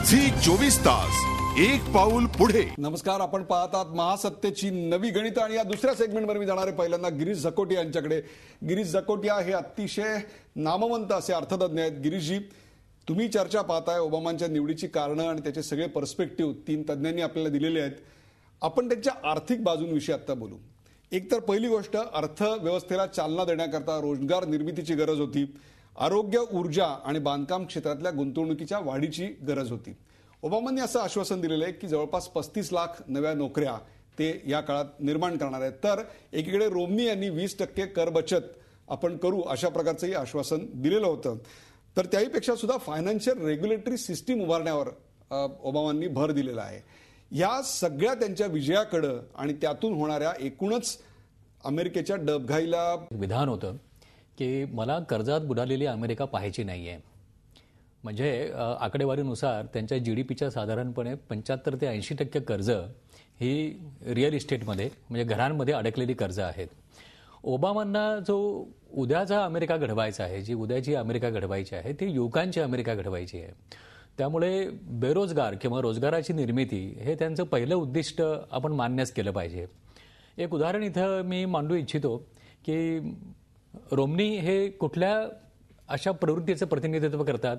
Zee 24 तास एक पाऊल पुढे. नमस्कार, आपण पाहतात महासत्तेची नवी गणितं आणि या दुसऱ्या सेगमेंटवर मी जाणार आहे पहिल्यांदा गिरीश झकोटिया यांच्याकडे. गिरीश झकोटिया हे अतिशय नामवंत असे अर्थतज्ञ आहेत. गिरीशजी, तुम्ही चर्चा पाहताय ओबामांच्या निवडीची कारणं आणि त्याचे सगळे पर्स्पेक्टिव्ह 3 तज्ज्ञांनी आपल्याला दिलेले आहेत. आपण त्यांच्या आर्थिक बाजूंविषयी आता बोलू. एक तर पहिली गोष्ट, अर्थव्यवस्थेला चालना देण्याकरता रोजगार निर्मितीची गरज होती. आरोग्य, ऊर्जा आणि बांधकाम क्षेत्रातल्या गुंतवणुकीच्या वाढीची गरज होती. ओबामांनी असं आश्वासन दिलेलं आहे की जवळपास 35 लाख नव्या नोकऱ्या ते या काळात निर्माण करणार आहेत. तर एकीकडे रोमनी यांनी 20% कर बचत आपण करू अशा प्रकारचंही आश्वासन दिलेलं होतं. तर त्याहीपेक्षा सुद्धा फायनान्शियल रेग्युलेटरी सिस्टीम उभारण्यावर ओबामांनी भर दिलेला आहे. या सगळ्या त्यांच्या विजयाकडे आणि त्यातून होणाऱ्या एकूणच अमेरिकेच्या डबघाईला विधान होतं की मला कर्जात बुडालेली अमेरिका पाहायची नाहीये. म्हणजे आकडेवारीनुसार त्यांच्या GDPच्या साधारणपणे 75 ते 80% कर्ज ही रिअल इस्टेटमध्ये म्हणजे घरांमध्ये अडकलेली कर्ज आहेत. ओबामांना जो उद्याचा अमेरिका घडवायचा आहे, जी उद्याची अमेरिका घडवायची आहे, ती युवकांची अमेरिका घडवायची आहे. त्यामुळे बेरोजगार किंवा रोजगाराची निर्मिती हे त्यांचं पहिलं उद्दिष्ट आपण मान्यच केलं पाहिजे. एक उदाहरण इथं मी मांडू इच्छितो की रोमनी हे कुठल्या अशा प्रवृत्तीचं प्रतिनिधित्व करतात.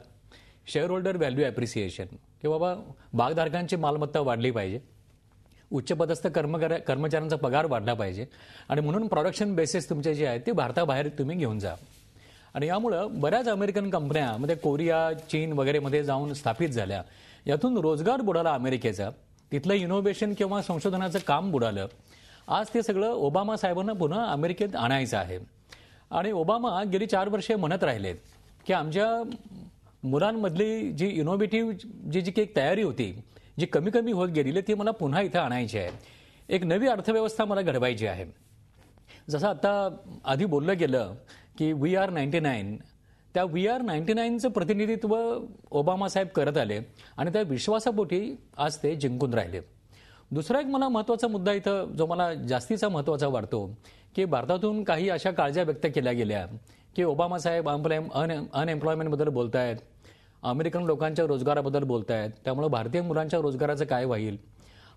शेअर होल्डर व्हॅल्यू ॲप्रिसिएशन, की बाबा भागधारकांची मालमत्ता वाढली पाहिजे, उच्चपदस्थ कर्मचाऱ्यांचा पगार वाढला पाहिजे आणि म्हणून प्रोडक्शन बेसिस तुमचे जे आहेत ते भारताबाहेर तुम्ही घेऊन जा. आणि यामुळं बऱ्याच अमेरिकन कंपन्या म्हणजे कोरिया, चीन वगैरेमध्ये जाऊन स्थापित झाल्या. यातून रोजगार बुडाला अमेरिकेचा, तिथलं इनोव्हेशन किंवा संशोधनाचं काम बुडालं. आज ते सगळं ओबामा साहेबांना पुन्हा अमेरिकेत आणायचं आहे. आणि ओबामा गेली 4 वर्षे म्हणत राहिलेत की आमच्या मुलांमधली जी इनोव्हेटिव्ह जी एक तयारी होती, जी कमी कमी होत गेलेली, ती मला पुन्हा इथं आणायची आहे. एक नवी अर्थव्यवस्था मला घडवायची आहे. जसं आता आधी बोललं गेलं की VR99, त्या VR99चं प्रतिनिधित्व ओबामा साहेब करत आले आणि त्या विश्वासापोटी आज ते जिंकून राहिले. दुसरा एक मला महत्त्वाचा मुद्दा इथं जो मला जास्तीचा महत्त्वाचा वाटतो की भारतातून काही अशा काळज्या व्यक्त केल्या गेल्या की ओबामा साहेब अनएम्प्लॉयमेंटबद्दल बोलतायत, अमेरिकन लोकांच्या रोजगाराबद्दल बोलतायत, त्यामुळे भारतीय मुलांच्या रोजगाराचं काय होईल.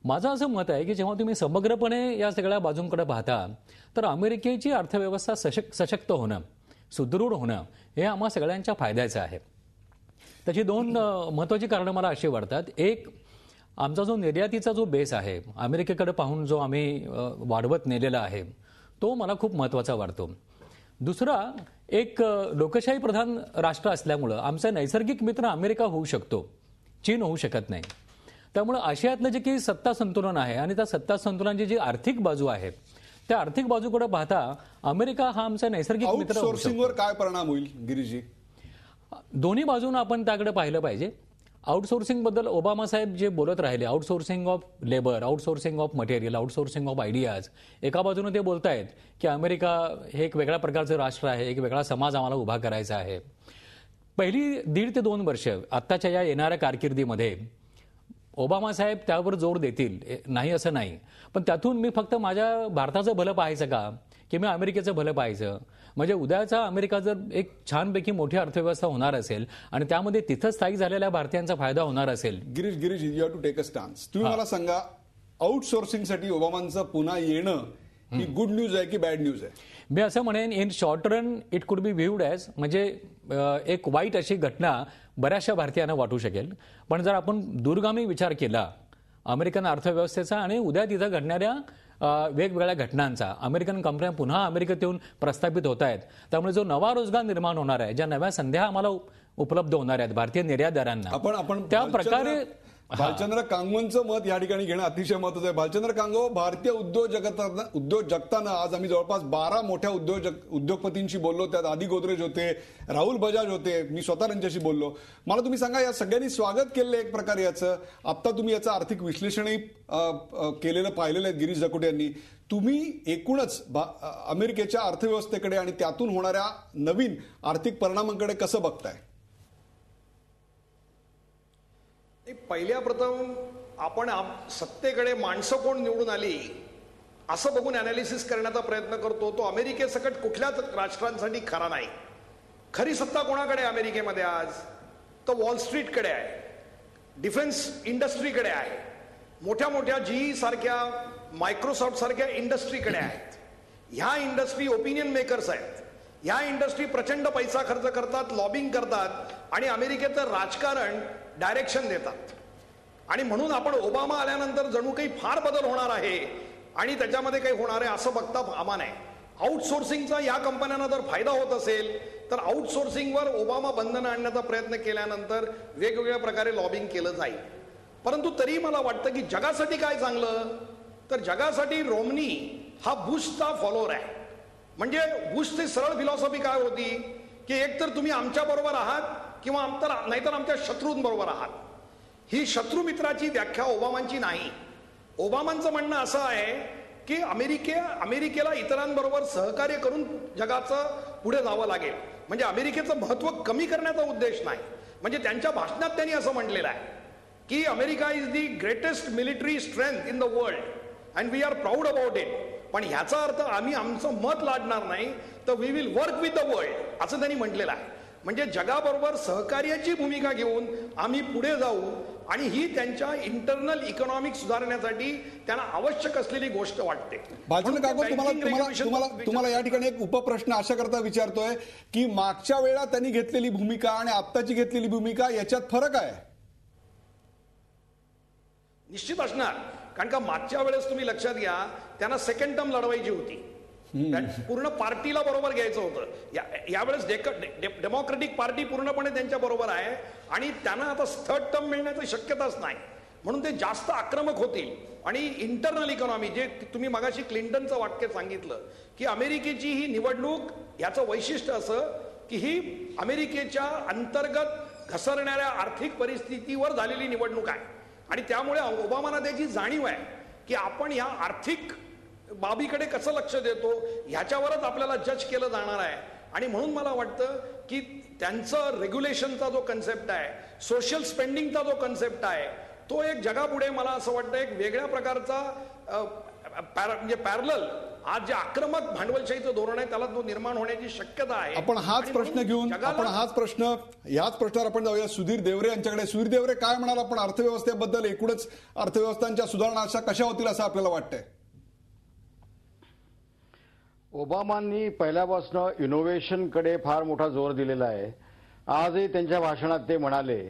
माझं असं मत आहे की जेव्हा तुम्ही समग्रपणे या सगळ्या बाजूंकडे पाहता तर अमेरिकेची अर्थव्यवस्था सशक्त होणं, सुदृढ होणं हे आम्हा सगळ्यांच्या फायद्याचं आहे. त्याची 2 महत्त्वाची कारणं मला अशी वाटतात. एक, आमचा जो निर्यातीचा जो बेस आहे, अमेरिकेकडे पाहून जो आम्ही वाढवत नेलेला आहे, तो मला खूप महत्त्वाचा वाटतो. दुसरा, एक लोकशाही प्रधान राष्ट्र असल्यामुळं आमचा नैसर्गिक मित्र अमेरिका होऊ शकतो, चीन होऊ शकत नाही. त्यामुळे आशियातलं जे काही सत्ता संतुलन आहे आणि त्या सत्ता संतुलनाची जी आर्थिक बाजू आहे, त्या आर्थिक बाजूकडे पाहता अमेरिका हा आमचा नैसर्गिक मित्र होऊ शकतो. आउटसोर्सिंगवर काय परिणाम होईल गिरीजी? दोन्ही बाजून आपण त्याकडे पाहिलं पाहिजे. आउटसोर्सिंग बद्दल ओबामा साहेब जे बोलत राहिले, outsourcing of labour, outsourcing of material, outsourcing of ideas, एका बाजूने ते बोलतायत की अमेरिका हे एक वेगळ्या प्रकारचं राष्ट्र आहे, एक वेगळा समाज आम्हाला उभा करायचा आहे. पहिली 1.5 ते 2 वर्ष आत्ताच्या या येणाऱ्या कारकिर्दीमध्ये ओबामा साहेब त्यावर जोर देतील, नाही असं नाही. पण त्यातून मी फक्त माझ्या भारताचं भलं पाहायचं का की मी अमेरिकेचं भलं पाहायचं? म्हणजे उद्याचा अमेरिका जर एक छानपैकी मोठी अर्थव्यवस्था होणार असेल आणि त्यामध्ये तिथं स्थायिक झालेल्या भारतीयांचा फायदा होणार असेल. Girish, you have to take a stance. तुम्ही मला सांगा, आउटसोर्सिंगसाठी ओबामांचं पुन्हा येणं ही गुड न्यूज आहे की बॅड न्यूज आहे? मी असं म्हणेन, in short run it could be व्ह्यूड as म्हणजे एक वाईट अशी घटना बऱ्याचशा भारतीयांना वाटू शकेल. पण जर आपण दूरगामी विचार केला अमेरिकन अर्थव्यवस्थेचा आणि उद्या तिथं घडणाऱ्या वेगवेगळ्या घटनांचा, अमेरिकन कंपन्या पुन्हा अमेरिकेत येऊन प्रस्थापित होत आहेत, त्यामुळे जो नवा रोजगार निर्माण होणार आहे, ज्या नव्या संध्या आम्हाला उपलब्ध होणार आहेत भारतीय निर्यातदारांना, आपण त्या प्रकारे भालचंद्र कांगोंचं मत या ठिकाणी घेणं अतिशय महत्त्वाचं आहे. भालचंद्र कांगो, भारतीय उद्योग जगताना आज आम्ही जवळपास 12 मोठ्या उद्योगपतींशी बोललो. त्यात आदी गोदरेज होते, राहुल बजाज होते, मी स्वतः त्यांच्याशी बोललो. मला तुम्ही सांगा, या सगळ्यांनी स्वागत केलेलं एक प्रकारे याचं. आता तुम्ही याचं आर्थिक विश्लेषणही केलेलं पाहिलेलं आहे गिरीश झकोटिया यांनी. तुम्ही एकूणच अमेरिकेच्या अर्थव्यवस्थेकडे आणि त्यातून होणाऱ्या नवीन आर्थिक परिणामांकडे कसं बघताय? पहिल्या प्रथम आपण सत्तेकडे माणसं कोण निवडून आली असं बघून अनालिसिस करण्याचा प्रयत्न करतो. तो अमेरिकेसकट कुठल्याच राष्ट्रांसाठी खरा नाही. खरी सत्ता कोणाकडे अमेरिकेमध्ये आज? तर वॉल स्ट्रीटकडे आहे. डिफेन्स इंडस्ट्रीकडे आहे, मोठ्या मोठ्या GE सारख्या, मायक्रोसॉफ्ट सारख्या इंडस्ट्रीकडे आहेत. ह्या इंडस्ट्री ओपिनियन मेकर्स आहेत. ह्या इंडस्ट्री प्रचंड पैसा खर्च करतात, लॉबिंग करतात आणि अमेरिकेचं राजकारण डायरेक्शन देतात. आणि म्हणून आपण ओबामा आल्यानंतर जणू काही फार बदल होणार आहे आणि त्याच्यामध्ये काही होणार आहे असं बघता कामा नये. आउटसोर्सिंगचा या कंपन्यांना जर फायदा होत असेल तर आउटसोर्सिंगवर ओबामा बंधनं आणण्याचा प्रयत्न केल्यानंतर वेगवेगळ्या प्रकारे लॉबिंग केलं जाईल. परंतु तरी मला वाटतं की जगासाठी काय चांगलं, तर जगासाठी रोमनी हा बुशचा फॉलोअर आहे. म्हणजे बुशची सरळ फिलॉसॉफी काय होती की एकतर तुम्ही आमच्या बरोबर आहात किंवा नाहीतर आमच्या शत्रूंबरोबर आहात. ही शत्रुमित्राची व्याख्या ओबामांची नाही. ओबामांचं म्हणणं असं आहे की अमेरिकेला इतरांबरोबर सहकार्य करून जगाचं पुढे जावं लागेल. म्हणजे अमेरिकेचं महत्व कमी करण्याचा उद्देश नाही. म्हणजे त्यांच्या भाषणात त्यांनी असं म्हटलेलं आहे की America is the greatest military strength in the world and we are proud about it. पण ह्याचा अर्थ आम्ही आमचं मत लादणार नाही, तर we will work with the world असं त्यांनी म्हटलेलं आहे. म्हणजे जगाबरोबर सहकार्याची भूमिका घेऊन आम्ही पुढे जाऊ आणि ही त्यांच्या इंटरनल इकॉनॉमिक सुधारण्यासाठी त्यांना आवश्यक असलेली गोष्ट वाटते. भाजन काका, तुम्हाला या ठिकाणी एक उपप्रश्न अशा करता विचारतोय की मागच्या वेळा त्यांनी घेतलेली भूमिका आणि आत्ताची घेतलेली भूमिका याच्यात फरक आहे? निश्चित असणार, कारण का मागच्या वेळेस तुम्ही लक्षात घ्या त्यांना सेकंड टर्म लढवायची होती, पूर्ण पार्टीला बरोबर घ्यायचं होतं. यावेळेस डेमोक्रेटिक पार्टी पूर्णपणे त्यांच्या बरोबर आहे आणि त्यांना आता थर्ड टर्म मिळण्याची शक्यताच नाही. म्हणून ते जास्त आक्रमक होतील. आणि इंटरनल इकॉनॉमी, जे तुम्ही मगाशी क्लिंटनचं वाक्य सांगितलं की अमेरिकेची ही निवडणूक याचं वैशिष्ट्य असं की ही अमेरिकेच्या अंतर्गत घसरणाऱ्या आर्थिक परिस्थितीवर झालेली निवडणूक आहे. आणि त्यामुळे ओबामांना त्याची जाणीव आहे की आपण या आर्थिक बाबीकडे कसं लक्ष देतो ह्याच्यावरच आपल्याला जज केलं जाणार आहे. आणि म्हणून मला वाटतं की त्यांचं रेग्युलेशनचा जो कन्सेप्ट आहे, सोशल स्पेंडिंगचा जो कन्सेप्ट आहे, तो एक जगापुढे मला असं वाटतं एक वेगळ्या प्रकारचा म्हणजे पॅरलल आज जे आक्रमक भांडवलशाहीचं धोरण आहे त्याला तो निर्माण होण्याची शक्यता आहे. आपण याच प्रश्नावर आपण जाऊया सुधीर देवरे यांच्याकडे. सुधीर देवरे, काय म्हणाल आपण अर्थव्यवस्थेबद्दल? एकूणच अर्थव्यवस्थांच्या सुधारणा अशा कशा होतील असं आपल्याला वाटतंय? ओबामांनी पहिल्यापासून इनोव्हेशनकडे फार मोठा जोर दिलेला आहे. आजही त्यांच्या भाषणात ते म्हणाले.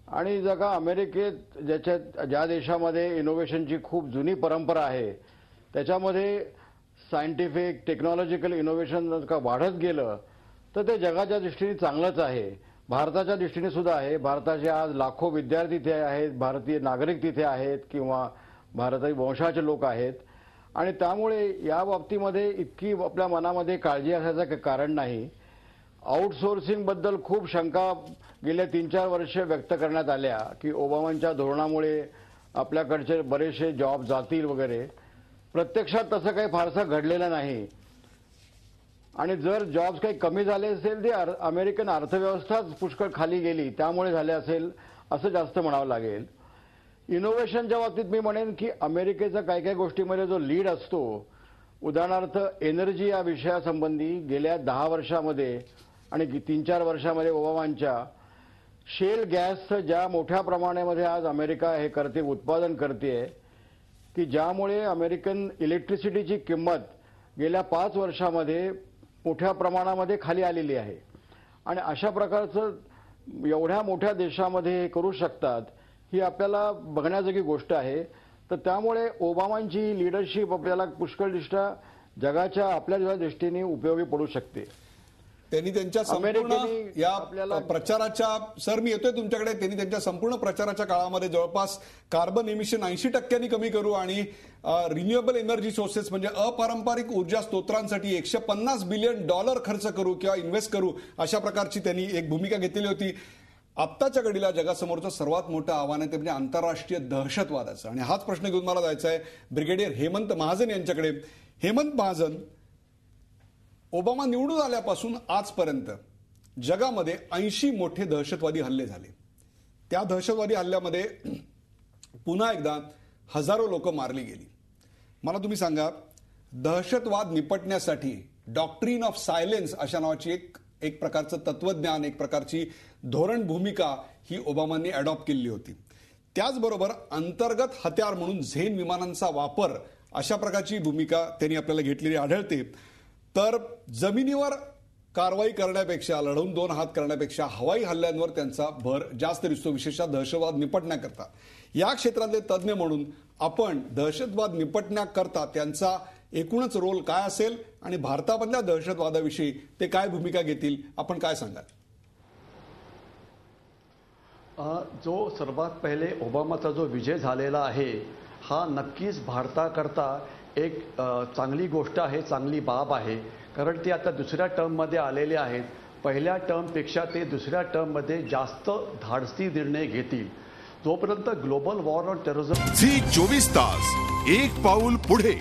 आणि जगा अमेरिकेत ज्या देशामध्ये इनोव्हेशनची खूप जुनी परंपरा आहे त्याच्यामध्ये सायंटिफिक टेक्नॉलॉजिकल इनोव्हेशन का वाढत गेलं तर ते जगाच्या दृष्टीने चांगलंच आहे. भारताच्या दृष्टीने सुद्धा आहे. भारताचे आज लाखो विद्यार्थी तिथे आहेत, भारतीय नागरिक तिथे आहेत किंवा भारतीय वंशाचे लोक आहेत. आणि त्यामुळे या बाबतीमध्ये इतकी आपल्या मनामध्ये काळजी असण्याचं कारण नाही. आउटसोर्सिंग बद्दल खूप शंका गेल्या 3-4 वर्ष व्यक्त करण्यात आल्या की ओबामांच्या धोरणामुळे आपल्याकडचे बरेचसे जॉब जातील वगैरे. प्रत्यक्षात तसं काही फारसं घडलेलं नाही. आणि जर जॉब्स काही कमी झाले असेल ते अमेरिकन अर्थव्यवस्थाच पुष्कळ खाली गेली त्यामुळे झाले असेल असं जास्त म्हणावं लागेल. इनोव्हेशनच्या बाबतीत मी म्हणेन की अमेरिकेचा काही काही गोष्टीमध्ये जो लीड असतो, उदाहरणार्थ एनर्जी या विषयासंबंधी गेल्या 10 वर्षामध्ये आणि 3-4 वर्षामध्ये ओबामांच्या शेल गॅसचं ज्या मोठ्या प्रमाणामध्ये आज अमेरिका हे करते, उत्पादन करते, की ज्यामुळे अमेरिकन इलेक्ट्रिसिटीची किंमत गेल्या 5 वर्षामध्ये मोठ्या प्रमाणामध्ये खाली आलेली आहे. आणि अशा प्रकारचं एवढ्या मोठ्या देशामध्ये हे करू शकतात ही आपल्याला बघण्याजोगी गोष्ट आहे. तर त्यामुळे ओबामांची लीडरशिप आपल्याला पुष्कळदृष्ट्या जगाच्या आपल्या दृष्टीने उपयोगी पडू शकते. त्यांनी त्यांच्या संपूर्ण या प्रचाराच्या, सर मी येतोय तुमच्याकडे, त्यांनी त्यांच्या संपूर्ण प्रचाराच्या काळामध्ये जवळपास कार्बन एमिशन 80% कमी करू आणि रिन्युएबल एनर्जी सोर्सेस म्हणजे अपारंपरिक ऊर्जा स्त्रोतांसाठी $150 बिलियन खर्च करू किंवा इन्व्हेस्ट करू अशा प्रकारची त्यांनी एक भूमिका घेतलेली होती. आत्ताच्या घडीला जगासमोरचं सर्वात मोठं आव्हान आहे ते म्हणजे आंतरराष्ट्रीय दहशतवादाचं. आणि हाच प्रश्न घेऊन मला जायचा आहे ब्रिगेडियर हेमंत महाजन यांच्याकडे. हेमंत महाजन, ओबामा निवडून आल्यापासून आजपर्यंत जगामध्ये 80 मोठे दहशतवादी हल्ले झाले. त्या दहशतवादी हल्ल्यामध्ये पुन्हा एकदा हजारो लोक मारली गेली. मला तुम्ही सांगा, दहशतवाद निपटण्यासाठी डॉक्ट्रीन ऑफ सायलेन्स अशा नावाची एक प्रकारचं तत्वज्ञान, एक प्रकारची धोरण भूमिका ही ओबामांनी अडॉप्ट केली होती. त्याचबरोबर अंतर्गत हत्यार म्हणून झेन विमानांचा वापर अशा प्रकारची भूमिका त्यांनी आपल्याला घेतलेली आढळते. तर जमिनीवर कारवाई करण्यापेक्षा, लढवून दोन हात करण्यापेक्षा हवाई हल्ल्यांवर त्यांचा भर जास्त दिसतो, विशेषतः दहशतवाद निपटण्याकरता. या क्षेत्रातले तज्ज्ञ म्हणून आपण दहशतवाद निपटण्याकरता त्यांचा एकूणच रोल काय असेल आणि भारतामधल्या दहशतवादाविषयी ते काय भूमिका घेतील, आपण काय सांगाल? जो सर्वात पहिले ओबामाचा जो विजय झालेला आहे हा नक्कीच भारताकरता एक चांगली गोष्ट आहे, चांगली बाब आहे. कारण ते आता दुसऱ्या टर्ममध्ये आलेले आहेत. पहिल्या टर्मपेक्षा ते दुसऱ्या टर्ममध्ये जास्त धाडसी निर्णय घेतील. जोपर्यंत global war on terrorism Zee 24 तास एक पाऊल पुढे.